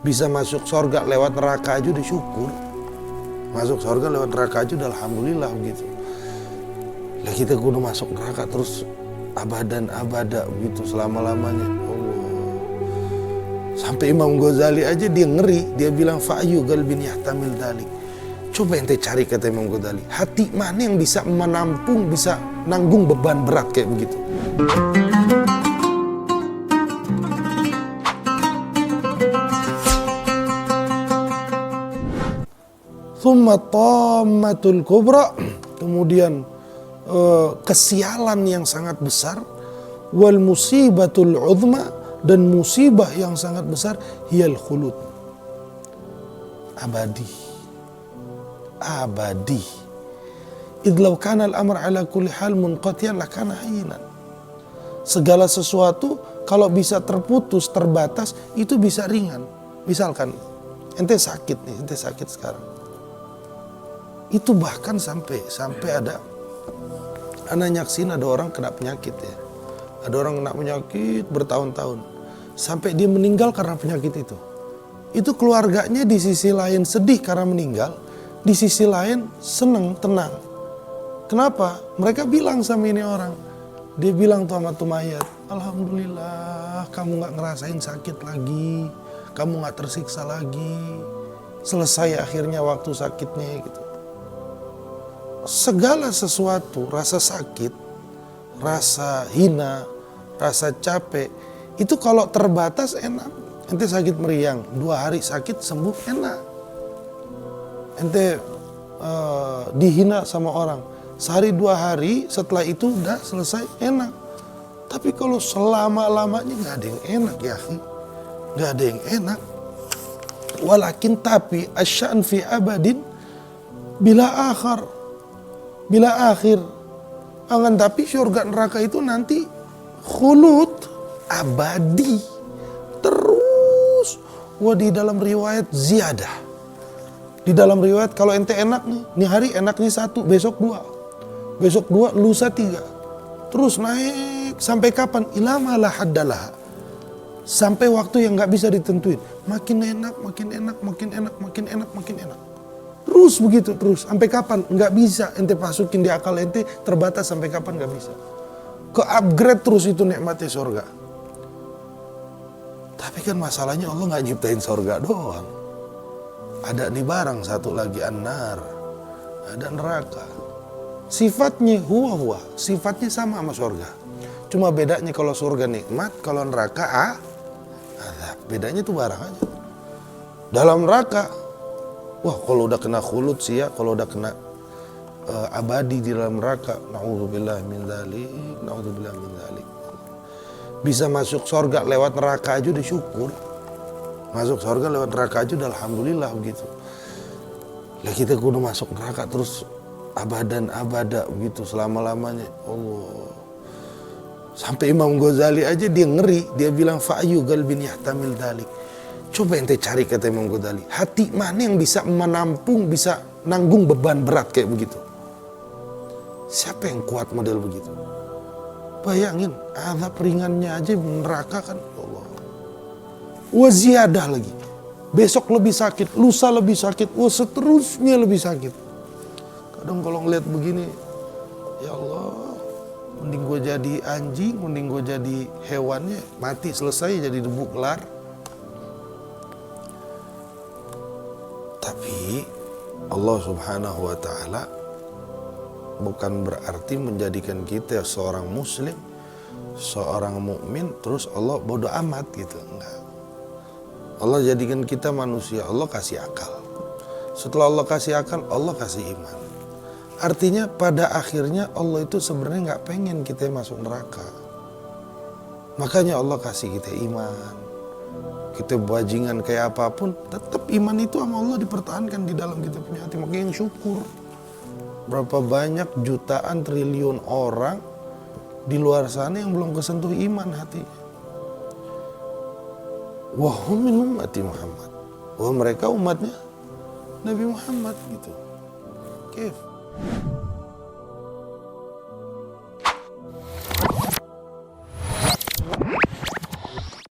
Bisa masuk surga lewat neraka aja udah syukur. Masuk surga lewat neraka aja udah alhamdulillah gitu. Lah kita kudu masuk neraka terus abadan abada gitu selama-lamanya. Allah. Sampai Imam Ghazali aja dia ngeri, dia bilang fa'yu galbin yahtamil dalik. Coba ente cari kata Imam Ghazali, hati mana yang bisa menampung, bisa nanggung beban berat kayak begitu. Thumma tammatul kubra, kemudian kesialan yang sangat besar, wal musibatul uzma, dan musibah yang sangat besar, hiyal khulud, abadi. Idh law kana al-amr ala kulli hal munqati'an lakana hayyinan. Segala sesuatu kalau bisa terputus, terbatas, itu bisa ringan. Misalkan ente sakit nih, ente sakit sekarang. Itu bahkan sampai ada anak nyaksin ada orang kena penyakit ya. Ada orang kena penyakit bertahun-tahun sampai dia meninggal karena penyakit itu. Itu keluarganya di sisi lain sedih karena meninggal, di sisi lain senang, tenang. Kenapa? Mereka bilang sama ini orang. Dia bilang tuh sama tuh mayat, alhamdulillah kamu gak ngerasain sakit lagi, kamu gak tersiksa lagi, selesai akhirnya waktu sakitnya gitu. Segala sesuatu, rasa sakit, rasa hina, rasa capek, itu kalau terbatas enak. Ente sakit meriang, 2 hari sakit sembuh enak. Ente dihina sama orang, sehari 2 hari setelah itu udah selesai enak. Tapi kalau selama-lamanya gak ada yang enak ya akhi, gak ada yang enak. Walakin tapi asyan fi abadin bila akhir. Akan tapi surga neraka itu nanti khulud, abadi, terus. Wah, di dalam riwayat ziyadah. Di dalam riwayat kalau ente enak nih hari enaknya 1, besok 2, besok 2, lusa 3. Terus naik sampai kapan? Ilama la haddalah. Sampai waktu yang gak bisa ditentuin. Makin enak, makin enak, makin enak, makin enak, makin enak. Terus begitu terus, sampai kapan? Nggak bisa ente masukin di akal ente, terbatas sampai kapan nggak bisa. Ke-upgrade terus itu nikmatnya surga. Tapi kan masalahnya Allah nggak nyiptain surga doang. Ada nih barang satu lagi, an-nar, ada neraka. Sifatnya huwa, sifatnya sama surga. Cuma bedanya kalau surga nikmat, kalau neraka azab. Bedanya tuh barang aja. Dalam neraka, wah kalau udah kena khulud sih ya, kalau udah kena abadi di dalam neraka, na'udzubillah min dzalik, na'udzubillah min dzalik. Bisa masuk surga lewat neraka aja udah syukur. Masuk surga lewat neraka aja udah alhamdulillah begitu. Lah kita kudu masuk neraka terus abadan abada begitu selama-lamanya. Allah. Sampai Imam Ghazali aja dia ngeri, dia bilang fa'yu galbin yahtamil dalik. Coba ente cari kata Imam Ghazali, hati mana yang bisa menampung, bisa nanggung beban berat kayak begitu. Siapa yang kuat model begitu? Bayangin, azab ringannya aja neraka kan, Allah. Waziyadah lagi. Besok lebih sakit, lusa lebih sakit, seterusnya lebih sakit. Kadang kalau ngeliat begini, ya Allah, mending gue jadi anjing, mending gue jadi hewannya, mati selesai jadi debu kelar. Tapi Allah Subhanahu wa ta'ala bukan berarti menjadikan kita seorang muslim, seorang mukmin terus Allah bodoh amat gitu. Enggak. Allah jadikan kita manusia, Allah kasih akal. Setelah Allah kasih akal, Allah kasih iman. Artinya pada akhirnya Allah itu sebenarnya nggak pengen kita masuk neraka. Makanya Allah kasih kita iman. Kita bajingan kayak apapun, tetap iman itu sama Allah dipertahankan di dalam kita punya hati. Makanya yang syukur. Berapa banyak jutaan triliun orang di luar sana yang belum kesentuh iman hatinya. Wahum min ummati Muhammad. Wah mereka umatnya Nabi Muhammad gitu. Kif.